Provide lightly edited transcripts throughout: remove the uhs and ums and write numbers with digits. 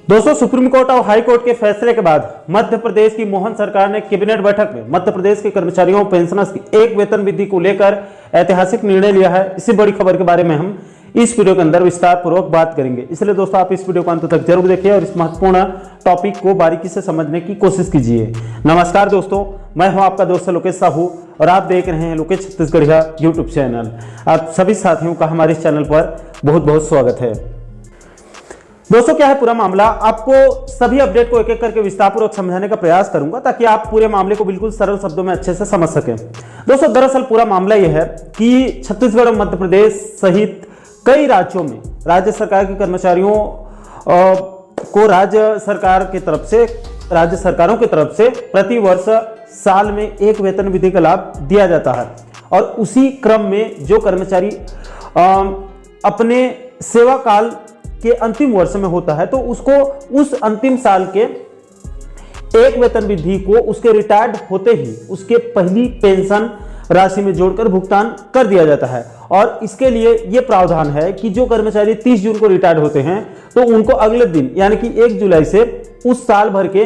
दोस्तों, supreme court और high court के फैसले के बाद मध्य प्रदेश की मोहन सरकार ने कैबिनेट बैठक में मध्य प्रदेश के कर्मचारियों और पेंशनर्स की एक वेतन वृद्धि को लेकर ऐतिहासिक निर्णय लिया है। इसी बड़ी खबर के बारे में हम इस वीडियो के अंदर विस्तार पूर्वक बात करेंगे। इसलिए दोस्तों, आप इस वीडियो को अंत तक जरूर देखिए और इस महत्वपूर्ण टॉपिक को बारीकी से समझने की कोशिश कीजिए। नमस्कार दोस्तों, मैं हूं आपका दोस्त लोकेश साहू और आप देख रहे हैं लोकेश छत्तीसगढ़िया यूट्यूब चैनल। आप सभी साथियों का हमारे इस चैनल पर बहुत बहुत स्वागत है। दोस्तों, क्या है पूरा मामला, आपको सभी अपडेट को एक एक करके विस्तारपूर्वक समझाने का प्रयास करूंगा ताकि आप पूरे मामले को बिल्कुल सरल शब्दों में अच्छे से समझ सकें। दोस्तों, दरअसल पूरा मामला यह है कि छत्तीसगढ़ और मध्य प्रदेश सहित कई राज्यों में राज्य सरकार के कर्मचारियों को राज्य सरकारों की तरफ से प्रति वर्ष साल में एक वेतन वृद्धि का लाभ दिया जाता है। और उसी क्रम में जो कर्मचारी अपने सेवा काल के अंतिम वर्ष में होता है तो उसको उस अंतिम साल के एक वेतन वृद्धि को उसके रिटायर्ड होते ही उसके पहली पेंशन राशि में जोड़कर भुगतान कर दिया जाता है। और इसके लिए यह प्रावधान है कि जो कर्मचारी 30 जून को रिटायर्ड होते हैं तो उनको अगले दिन यानी कि 1 जुलाई से उस साल भर के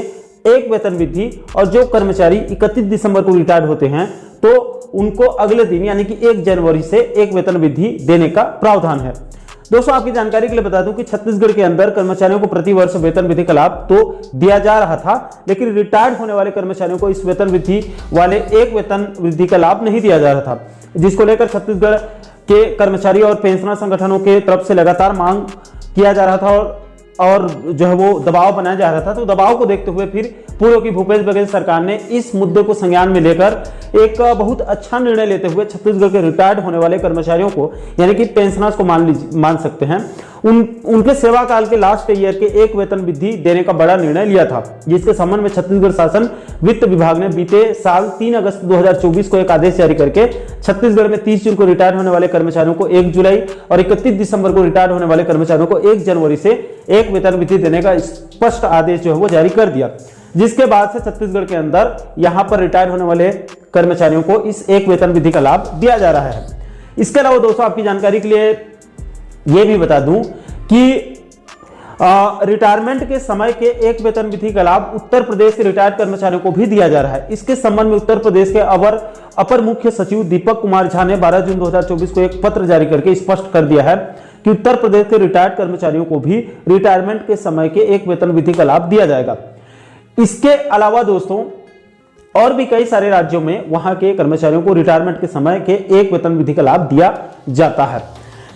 एक वेतन वृद्धि, और जो कर्मचारी 31 दिसंबर को रिटायर्ड होते हैं तो उनको अगले दिन यानी कि 1 जनवरी से एक वेतन वृद्धि देने का प्रावधान है। दोस्तों, आपकी जानकारी के लिए बता दूं कि छत्तीसगढ़ के अंदर कर्मचारियों को प्रति वर्ष वेतन वृद्धि का लाभ तो दिया जा रहा था, लेकिन रिटायर्ड होने वाले कर्मचारियों को इस वेतन वृद्धि वाले एक वेतन वृद्धि का लाभ नहीं दिया जा रहा था, जिसको लेकर छत्तीसगढ़ के कर्मचारी और पेंशनर संगठनों के तरफ से लगातार मांग किया जा रहा था और जो है वो दबाव बनाया जा रहा था। तो दबाव को देखते हुए फिर पूर्व की भूपेश बघेल सरकार ने इस मुद्दे को संज्ञान में लेकर एक बहुत अच्छा निर्णय लेते हुए छत्तीसगढ़ के रिटायर्ड होने वाले कर्मचारियों को यानी कि पेंशनर्स को मान सकते हैं उनके सेवा काल के लास्ट ईयर के एक वेतन वृद्धि देने का बड़ा निर्णय लिया था, जिसके संबंध में छत्तीसगढ़ शासन वित्त विभाग ने बीते साल 3 अगस्त 2024 को एक आदेश जारी करके छत्तीसगढ़ में 30 जून को रिटायर होने वाले कर्मचारियों को 1 जुलाई और 31 दिसंबर को रिटायर होने वाले कर्मचारियों को 1 जनवरी से एक वेतन वृद्धि देने का स्पष्ट आदेश जो है वो जारी कर दिया, जिसके बाद से छत्तीसगढ़ के अंदर यहां पर रिटायर होने वाले कर्मचारियों को इस एक वेतन वृद्धि का लाभ दिया जा रहा है। इसके अलावा दोस्तों, आपकी जानकारी के लिए यह भी बता दूं कि रिटायरमेंट के समय के एक वेतन वृद्धि का लाभ उत्तर प्रदेश के रिटायर्ड कर्मचारियों को भी दिया जा रहा है। इसके संबंध में उत्तर प्रदेश के अपर मुख्य सचिव दीपक कुमार झा ने 12 जून 2024 को एक पत्र जारी करके स्पष्ट कर दिया है कि उत्तर प्रदेश के रिटायर्ड कर्मचारियों को भी रिटायरमेंट के समय के एक वेतन वृद्धि का लाभ दिया जाएगा। इसके अलावा दोस्तों, और भी कई सारे राज्यों में वहां के कर्मचारियों को रिटायरमेंट के समय के एक वेतन वृद्धि का लाभ दिया जाता है।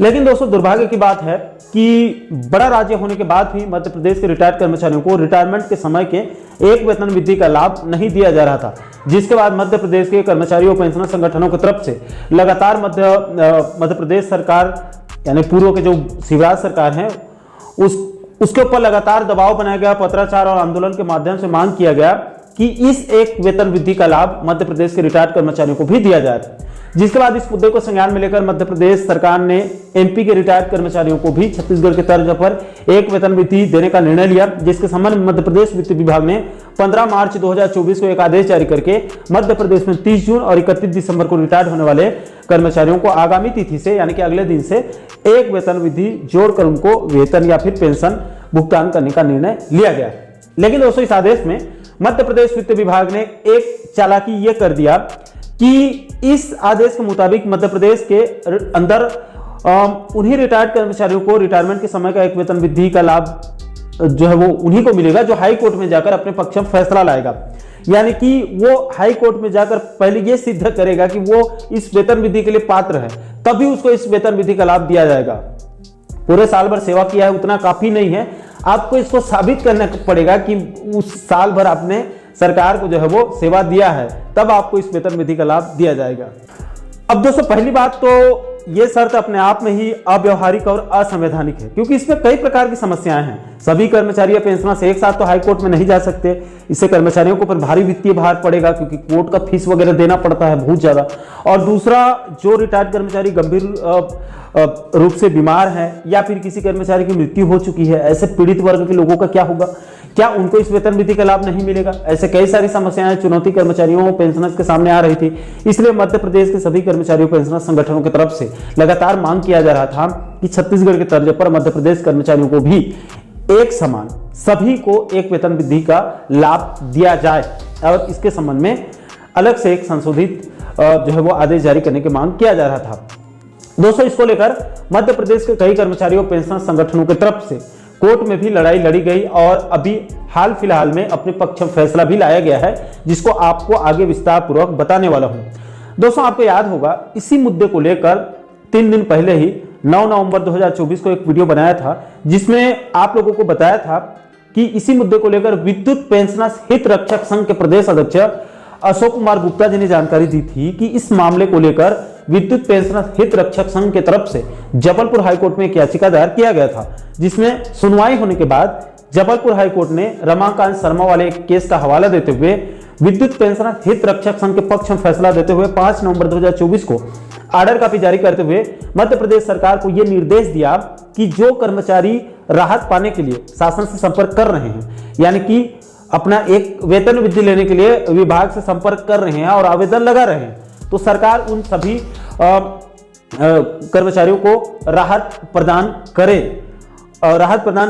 लेकिन दोस्तों, दुर्भाग्य की बात है कि बड़ा राज्य होने के बाद भी मध्य प्रदेश के रिटायर्ड कर्मचारियों को रिटायरमेंट के समय के एक वेतन वृद्धि का लाभ नहीं दिया जा रहा था, जिसके बाद मध्य प्रदेश के कर्मचारियों और पेंशनर संगठनों की तरफ से लगातार मध्य प्रदेश सरकार यानी पूर्व के जो शिवराज सरकार है उसके ऊपर लगातार दबाव बनाया गया, पत्राचार और आंदोलन के माध्यम से मांग किया गया कि इस एक वेतन वृद्धि का लाभ मध्य प्रदेश के रिटायर्ड कर्मचारियों को भी दिया जाए। जिसके बाद इस मुद्दे को संज्ञान में लेकर मध्य प्रदेश सरकार ने एमपी के रिटायर्ड कर्मचारियों को भी छत्तीसगढ़ के तर्ज पर एक वेतन वृद्धि देने का निर्णय लिया, जिसके संबंध में मध्य प्रदेश वित्त विभाग ने 15 मार्च 2024 को एक आदेश जारी करके मध्य प्रदेश में 30 जून और 31 दिसंबर को रिटायर्ड होने वाले कर्मचारियों को आगामी तिथि से यानी कि अगले दिन से एक वेतन वृद्धि जोड़कर उनको वेतन या फिर पेंशन भुगतान करने का निर्णय लिया गया। लेकिन दोस्तों, इस आदेश में मध्य प्रदेश वित्त विभाग ने एक चालाकी ये कर दिया कि इस आदेश के मुताबिक मध्य प्रदेश के अंदर उन्हीं रिटायर्ड कर्मचारियों को रिटायरमेंट के समय का एक वेतन वृद्धि का लाभ जो है वो उन्हीं को मिलेगा जो हाई कोर्ट में जाकर अपने पक्ष में फैसला लाएगा। यानी कि वो हाई कोर्ट में जाकर पहले ये सिद्ध करेगा कि वो इस वेतन वृद्धि के लिए पात्र है, तभी उसको इस वेतन वृद्धि का लाभ दिया जाएगा। पूरे साल भर सेवा किया है उतना काफी नहीं है, आपको इसको साबित करना पड़ेगा कि उस साल भर आपने सरकार को जो है वो सेवा दिया है, तब आपको इस वेतन वृद्धि का लाभ दिया जाएगा। अब दोस्तों, पहली बात तो ये शर्त अपने आप में ही अव्यवहारिक और असंवैधानिक है, क्योंकि इसमें कई प्रकार की समस्याएं हैं। सभी कर्मचारी या पेंशनर्स एक साथ तो हाई कोर्ट में नहीं जा सकते, इससे कर्मचारियों को ऊपर भारी वित्तीय भार पड़ेगा क्योंकि कोर्ट का फीस वगैरह देना पड़ता है बहुत ज्यादा। और दूसरा, जो रिटायर्ड कर्मचारी गंभीर रूप से बीमार है या फिर किसी कर्मचारी की मृत्यु हो चुकी है, ऐसे पीड़ित वर्ग के लोगों का क्या होगा? क्या उनको इस वेतन वृद्धि का लाभ नहीं मिलेगा? ऐसे कई सारी समस्याएं चुनौती कर्मचारियों पेंशनर्स के सामने आ रही थी। इसलिए मध्य प्रदेश के सभी कर्मचारियों पेंशनर संगठनों की तरफ से लगातार मांग किया जा रहा था कि छत्तीसगढ़ के तर्ज पर मध्य प्रदेश कर्मचारियों को भी एक समान सभी को एक वेतन वृद्धि का लाभ दिया जाए और इसके संबंध में अलग से एक संशोधित जो है वो आदेश जारी करने की मांग किया जा रहा था। दोस्तों, इसको लेकर मध्य प्रदेश के कई कर्मचारियों पेंशन संगठनों की तरफ से कोर्ट में भी लड़ाई लड़ी गई और अभी हाल फिलहाल में अपने पक्ष में फैसला भी लाया गया है, जिसको आपको आगे विस्तार पूर्वक बताने वाला हूं। दोस्तों, आपको याद होगा इसी मुद्दे को लेकर 3 दिन पहले ही 9 नवंबर 2024 को एक वीडियो बनाया था, जिसमें आप लोगों को बताया था कि इसी मुद्दे को लेकर विद्युत पेंशनर्स हित रक्षक संघ के प्रदेश अध्यक्ष अशोक कुमार गुप्ता जी ने जानकारी दी थी कि इस मामले को लेकर विद्युत पेंशनर्स हित रक्षक संघ की तरफ से जबलपुर हाईकोर्ट में एक याचिका दायर किया गया था, जिसमें सुनवाई होने के बाद जबलपुर हाईकोर्ट ने रमाकांत शर्मा वाले एक केस का हवाला देते हुए विद्युत पेंशनर्स हित रक्षक संघ के पक्ष में फैसला देते हुए 5 नवंबर 2024 को ऑर्डर कॉपी जारी करते हुए मध्य प्रदेश सरकार को यह निर्देश दिया कि जो कर्मचारी राहत पाने के लिए शासन से संपर्क कर रहे हैं, यानी कि अपना एक वेतन वृद्धि लेने के लिए विभाग से संपर्क कर रहे हैं और आवेदन लगा रहे हैं, तो सरकार उन सभी कर्मचारियों को राहत प्रदान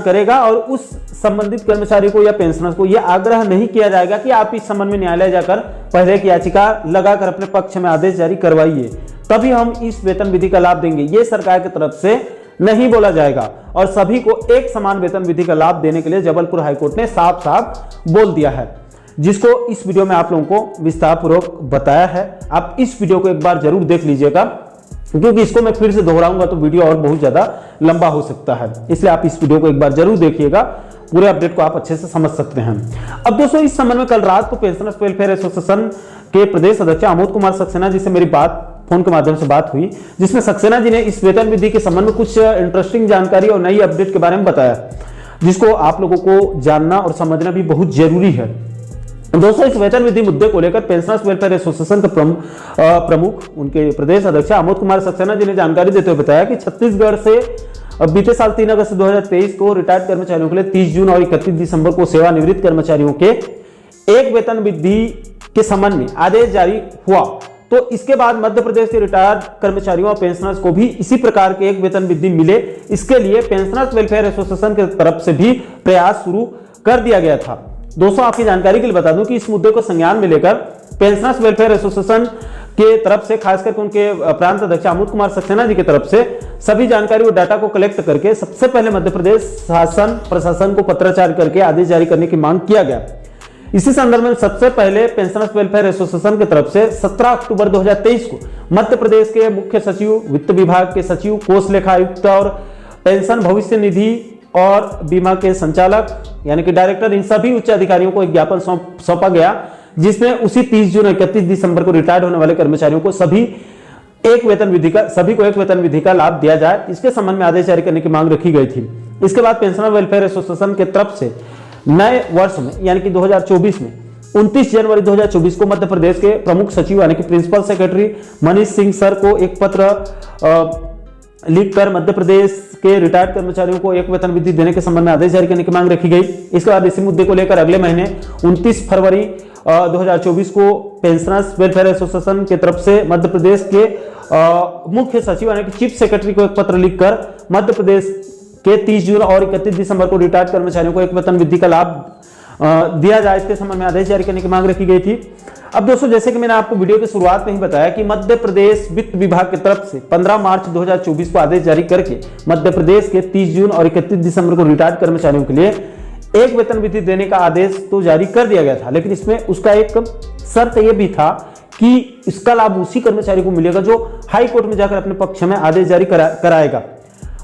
करेगा और उस संबंधित कर्मचारी को या पेंशनर्स को यह आग्रह नहीं किया जाएगा कि आप इस संबंध में न्यायालय जाकर पहले एक याचिका लगाकर अपने पक्ष में आदेश जारी करवाइए, तभी हम इस वेतन विधि का लाभ देंगे। ये सरकार की तरफ से नहीं बोला जाएगा और सभी को एक समान वेतन विधि का लाभ देने के लिए जबलपुर हाईकोर्ट ने साफ साफ बोल दिया है, जिसको इस वीडियो में आप लोगों को विस्तार पूर्वक बताया है। आप इस वीडियो को एक बार जरूर देख लीजिएगा, क्योंकि इसको मैं फिर से दोहराऊंगा तो वीडियो और बहुत ज्यादा लंबा हो सकता है, इसलिए आप इस वीडियो को एक बार जरूर देखिएगा, पूरे अपडेट को आप अच्छे से समझ सकते हैं। अब दोस्तों, इस संबंध में कल रात को पेंशनर्स वेलफेयर एसोसिएशन के प्रदेश अध्यक्ष आमोद कुमार सक्सेना जी से मेरी फोन के माध्यम से बात हुई, जिसमें सक्सेना जी ने इस वेतन वृद्धि के संबंध में कुछ इंटरेस्टिंग जानकारी और नई अपडेट के बारे में बताया, जिसको आप लोगों को जानना और समझना भी बहुत जरूरी है। दोस्तों, इस वेतन वृद्धि मुद्दे को लेकर पेंशनर्स वेलफेयर एसोसिएशन के प्रमुख उनके प्रदेश अध्यक्ष आमोद कुमार सक्सेना जी ने जानकारी देते हुए बताया कि छत्तीसगढ़ से बीते साल 3 अगस्त 2023 को रिटायर्ड कर्मचारियों के लिए 30 जून और 31 दिसंबर को सेवानिवृत्त कर्मचारियों के एक वेतन वृद्धि के संबंध में आदेश जारी हुआ, तो इसके बाद मध्य प्रदेश के रिटायर्ड कर्मचारियों और पेंशनर्स को भी इसी प्रकार के एक वेतन वृद्धि मिले, इसके लिए पेंशनर्स वेलफेयर एसोसिएशन की तरफ से भी प्रयास शुरू कर दिया गया था। दोस्तों, आपकी जानकारी के लिए बता दूं कि इस मुद्दे को संज्ञान में लेकर पेंशनर्स वेलफेयर एसोसिएशन के तरफ से, खासकर उनके प्रांत अध्यक्ष आमोद कुमार सक्सेना जी की तरफ से सभी जानकारी और डाटा को कलेक्ट करके सबसे पहले मध्य प्रदेश शासन प्रशासन को पत्राचार करके आदेश जारी करने की मांग किया गया। इसी संदर्भ में सबसे पहले पेंशनर्स वेलफेयर एसोसिएशन की तरफ से 17 अक्टूबर 2023 को मध्य प्रदेश के मुख्य सचिव, वित्त विभाग के सचिव, कोष लेखा आयुक्त और पेंशन भविष्य निधि और बीमा के संचालक यानी कि डायरेक्टर, इन सभी उच्च अधिकारियों को एक ज्ञापन सौंपा गया, जिसमें उसी 30 जून और 31 दिसंबर को रिटायर्ड होने वाले कर्मचारियों को सभी को एक वेतन विधि का लाभ दिया जाए, इसके संबंध में आदेश जारी करने की मांग रखी गई थी। इसके बाद पेंशनर वेलफेयर एसोसिएशन के तरफ से नए वर्ष में यानी कि 2024 में 29 जनवरी 2024 को मध्य प्रदेश के प्रमुख सचिव यानी कि principal secretary Manish Singh sir को एक पत्र लिखकर मध्य प्रदेश के रिटायर्ड कर्मचारियों को एक वेतन वृद्धि देने के संबंध में आदेश जारी करने की मांग रखी गई। इसके बाद इसी मुद्दे को लेकर अगले महीने 29 फरवरी 2024 को पेंशनर्स वेलफेयर एसोसिएशन की तरफ से मध्य प्रदेश के मुख्य सचिव यानी कि चीफ सेक्रेटरी को एक पत्र लिखकर मध्य प्रदेश के 30 जून और 31 दिसंबर को रिटायर्ड कर्मचारियों को एक वेतन वृद्धि का लाभ दिया जाए, इसके संबंध में आदेश जारी करने की मांग रखी गई थी। अब दोस्तों, जैसे कि मैंने आपको वीडियो की शुरुआत में ही बताया कि मध्य प्रदेश वित्त विभाग की तरफ से 15 मार्च 2024 को आदेश जारी करके मध्य प्रदेश के 30 जून और 31 दिसंबर को रिटायर्ड कर्मचारियों के लिए एक वेतन वृद्धि देने का आदेश तो जारी कर दिया गया था, लेकिन इसमें उसका एक शर्त यह भी था कि इसका लाभ उसी कर्मचारी को मिलेगा जो हाई कोर्ट में जाकर अपने पक्ष में आदेश जारी कराएगा।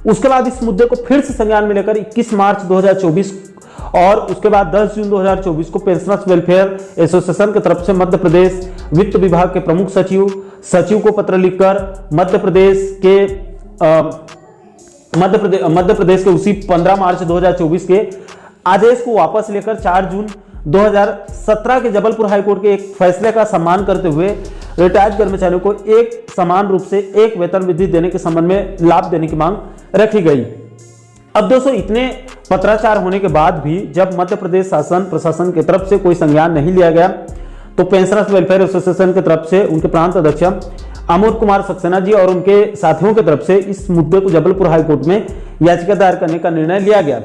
उसके बाद इस मुद्दे को फिर से संज्ञान में लेकर 21 मार्च 2024 और उसके बाद 10 जून 2024 को पेंशनर्स वेलफेयर एसोसिएशन की तरफ से मध्य प्रदेश वित्त विभाग के प्रमुख सचिव को पत्र लिखकर मध्य प्रदेश के उसी 15 मार्च 2024 के आदेश को वापस लेकर 4 जून 2017 के जबलपुर हाईकोर्ट के एक फैसले का सम्मान करते हुए रिटायर्ड कर्मचारियों को एक समान रूप से एक वेतन वृद्धि देने के संबंध में लाभ देने की मांग रखी गई। अब दोस्तों, इतने पत्राचार होने के बाद भी जब मध्य प्रदेश शासन प्रशासन की तरफ से कोई संज्ञान नहीं लिया गया, तो पेंशनर्स वेलफेयर एसोसिएशन की तरफ से उनके प्रांत अध्यक्ष आमोद कुमार सक्सेना जी और उनके साथियों की तरफ से इस मुद्दे को जबलपुर हाईकोर्ट में याचिका दायर करने का निर्णय लिया गया।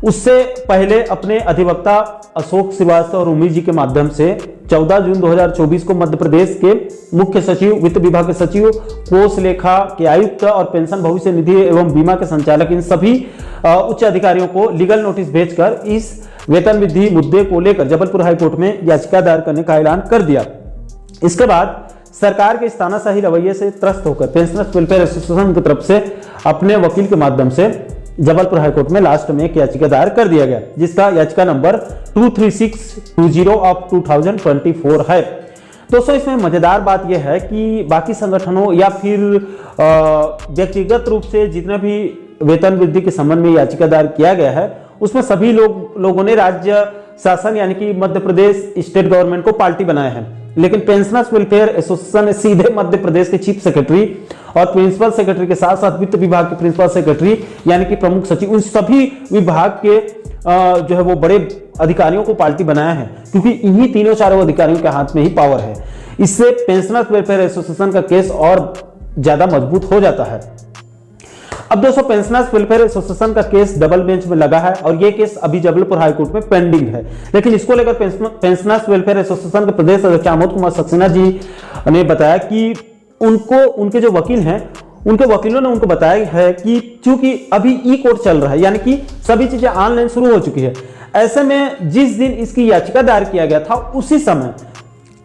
उससे पहले अपने अधिवक्ता अशोक श्रीवास्तव और उमेश जी के माध्यम से 14 जून 2024 को मध्य प्रदेश के मुख्य सचिव, वित्त विभाग के सचिव, कोष लेखा के आयुक्त और पेंशन भविष्य निधि एवं बीमा के संचालक, इन सभी उच्च अधिकारियों को लीगल नोटिस भेजकर इस वेतन वृद्धि मुद्दे को लेकर जबलपुर हाईकोर्ट में याचिका दायर करने का ऐलान कर दिया। इसके बाद सरकार के इस तानाशाही रवैये से त्रस्त होकर पेंशनर्स वेलफेयर एसोसिएशन की तरफ से अपने वकील के माध्यम से जबलपुर हाईकोर्ट में लास्ट में एक याचिका दायर कर दिया गया, जिसका याचिका नंबर 23620 ऑफ 2024 है। दोस्तों, इसमें मजेदार बात यह है कि बाकी संगठनों या फिर व्यक्तिगत रूप से जितने भी वेतन वृद्धि के संबंध में याचिका दायर किया गया है, उसमें सभी लोगों ने राज्य शासन यानी कि मध्य प्रदेश स्टेट गवर्नमेंट को पार्टी बनाया है, लेकिन पेंशनर्स वेलफेयर एसोसिएशन ने सीधे मध्य प्रदेश के चीफ सेक्रेटरी और प्रिंसिपल सेक्रेटरी के साथ साथ वित्त विभाग के प्रिंसिपल सेक्रेटरी यानी कि प्रमुख सचिव, उन सभी विभाग के जो है वो बड़े अधिकारियों को पार्टी बनाया है, क्योंकि इन्हीं तीनों चारों अधिकारियों के हाथ में ही पावर है। इससे पेंशनर्स वेलफेयर एसोसिएशन का केस और ज्यादा मजबूत हो जाता है। अब दोस्तों, पेंशनर्स वेलफेयर एसोसिएशन का केस डबल बेंच में लगा है और यह केस अभी जबलपुर हाईकोर्ट में पेंडिंग है, लेकिन इसको लेकर पेंशनर्स वेलफेयर एसोसिएशन के प्रदेश अध्यक्ष आमोद कुमार सक्सेना जी ने बताया कि उनके जो वकील हैं, उनके वकीलों ने उनको बताया है कि चूंकि अभी ई कोर्ट चल रहा है, यानी कि सभी चीजें ऑनलाइन शुरू हो चुकी है, ऐसे में जिस दिन इसकी याचिका दायर किया गया था उसी समय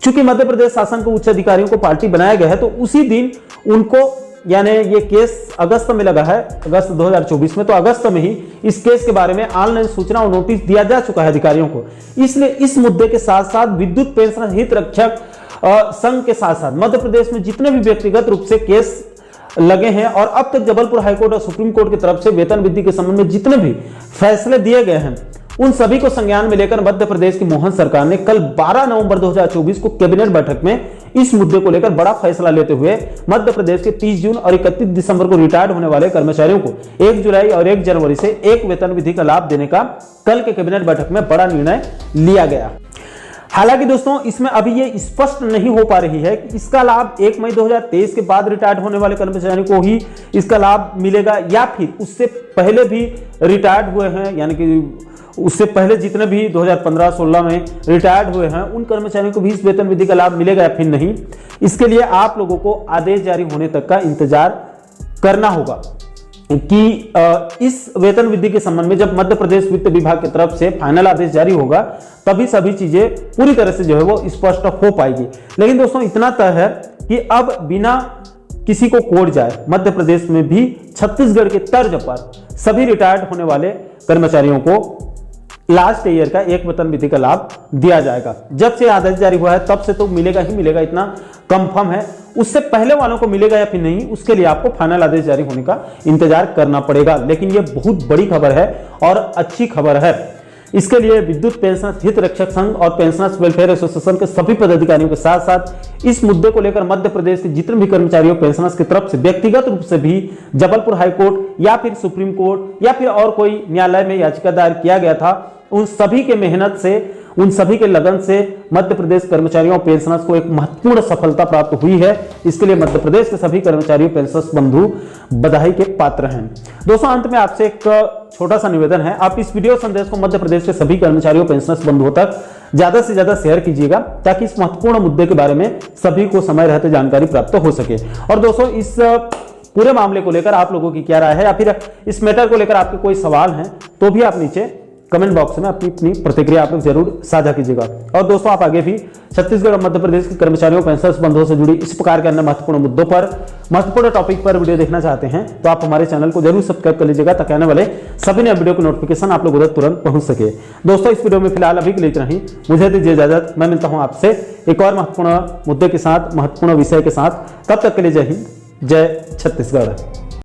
चूंकि मध्य प्रदेश शासन को उच्च अधिकारियों को पार्टी बनाया गया है, तो उसी दिन उनको यानी ये केस अगस्त में लगा है, अगस्त 2024 में, तो अगस्त में ही इस केस के बारे में ऑनलाइन सूचना और नोटिस दिया जा चुका है अधिकारियों को। इसलिए इस मुद्दे के साथ साथ विद्युत पेंशन हित रक्षक संघ के साथ साथ मध्य प्रदेश में जितने भी व्यक्तिगत रूप से केस लगे हैं और अब तक जबलपुर हाईकोर्ट और सुप्रीम कोर्ट की तरफ से वेतन वृद्धि के संबंध में जितने भी फैसले दिए गए हैं, उन सभी को संज्ञान में लेकर मध्य प्रदेश की मोहन सरकार ने कल 12 नवंबर 2024 को कैबिनेट बैठक में इस मुद्दे को लेकर बड़ा फैसला लेते हुए मध्य प्रदेश के 30 जून और 31 दिसंबर को रिटायर्ड होने वाले कर्मचारियों को 1 जुलाई और 1 जनवरी से एक वेतन वृद्धि का लाभ देने का कल के कैबिनेट बैठक में बड़ा निर्णय लिया गया। हालांकि दोस्तों, इसमें अभी ये स्पष्ट नहीं हो पा रही है कि इसका लाभ 1 मई 2023 के बाद रिटायर्ड होने वाले कर्मचारियों को ही इसका लाभ मिलेगा या फिर उससे पहले भी रिटायर्ड हुए हैं, यानी कि उससे पहले जितने भी 2015-16 में रिटायर्ड हुए हैं उन कर्मचारियों को भी इस वेतन वृद्धि का लाभ मिलेगा या फिर नहीं। इसके लिए आप लोगों को आदेश जारी होने तक का इंतजार करना होगा कि इस वेतन वृद्धि के संबंध में जब मध्य प्रदेश वित्त विभाग की तरफ से फाइनल आदेश जारी होगा तभी सभी चीजें पूरी तरह से जो है वो स्पष्ट हो पाएगी। लेकिन दोस्तों, इतना तय है कि अब बिना किसी को कोर्ट जाए मध्य प्रदेश में भी छत्तीसगढ़ के तर्ज पर सभी रिटायर्ड होने वाले कर्मचारियों को लास्ट ईयर का एक वेतन वृद्धि का लाभ दिया जाएगा। जब से आदेश जारी हुआ है तब से तो मिलेगा ही मिलेगा, इतना कंफर्म है। उससे पहले वालों को मिलेगा या फिर नहीं, उसके लिए आपको फाइनल आदेश जारी होने का इंतजार करना पड़ेगा। लेकिन यह बहुत बड़ी खबर है और अच्छी खबर है। इसके लिए विद्युत पेंशन हित रक्षक संघ और पेंशनर्स वेलफेयर एसोसिएशन के सभी पदाधिकारियों के साथ साथ इस मुद्दे को लेकर मध्य प्रदेश के जितने भी कर्मचारियों पेंशनर्स की तरफ से व्यक्तिगत रूप से भी जबलपुर हाईकोर्ट या फिर सुप्रीम कोर्ट या फिर और कोई न्यायालय में याचिका दायर किया गया था, उन सभी के मेहनत से, उन सभी के लगन से मध्य प्रदेश कर्मचारियों और पेंशनर्स को एक महत्वपूर्ण सफलता प्राप्त हुई है। इसके लिए मध्य प्रदेश के सभी कर्मचारियों पेंशनर्स बंधु बधाई के पात्र हैं। दोस्तों, अंत में आपसे एक छोटा सा निवेदन है, आप इस वीडियो संदेश को मध्य प्रदेश के सभी कर्मचारियों पेंशनर्स बंधुओं तक ज्यादा से ज्यादा शेयर कीजिएगा ताकि इस महत्वपूर्ण मुद्दे के बारे में सभी को समय रहते जानकारी प्राप्त हो सके। और दोस्तों, इस पूरे मामले को लेकर आप लोगों की क्या राय है या फिर इस मैटर को लेकर आपके कोई सवाल हैं तो भी आप नीचे कमेंट बॉक्स में अपनी प्रतिक्रिया आप लोग जरूर साझा कीजिएगा। और दोस्तों, आप आगे भी छत्तीसगढ़ और मध्य प्रदेश के कर्मचारियों पेंशनर्स बंधुओं से जुड़ी इस प्रकार के अन्य महत्वपूर्ण मुद्दों पर, महत्वपूर्ण टॉपिक पर वीडियो देखना चाहते हैं तो आप हमारे चैनल को जरूर सब्सक्राइब कर लीजिएगा ताकि आने वाले सभी नए वीडियो की नोटिफिकेशन आप लोगों तक तुरंत पहुंच सके। दोस्तों, इस वीडियो में फिलहाल अभी के लिए इतना ही। मुझे दीजिए इजाजत, मैं मिलता हूं आपसे एक और महत्वपूर्ण मुद्दे के साथ, महत्वपूर्ण विषय के साथ। तब तक के लिए जय हिंद, जय छत्तीसगढ़।